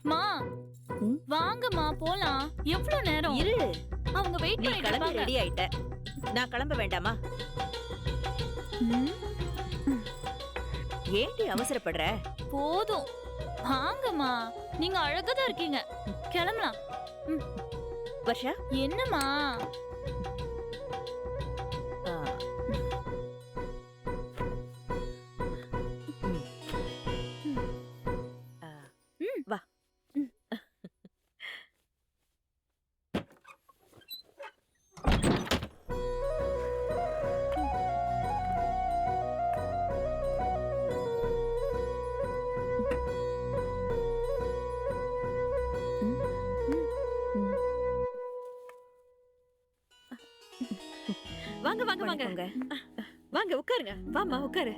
மா ம்? வாங்கம்மா போலாம். எவ்வளவு நேரம்? இரு, அவங்க வெயிட் நீ பண்ணிட்டு கிளம்பி இருப்பாங்க. ரெடி ஆயிட்ட. நான் கிளம்ப வேண்டாமா? ம், ஏன்டி அவசரப்படுற? போதும். வாங்கம்மா. நீங்க அழகா தான் இருக்கீங்க. கிளம்பலாம். வர்ஷா, என்னம்மா? ஆ, ம், ஆ, ம். வா. வாங்க வாங்க வாங்க வணக்கங்க. வாங்க உட்காருங்க. வாமா உட்காரு.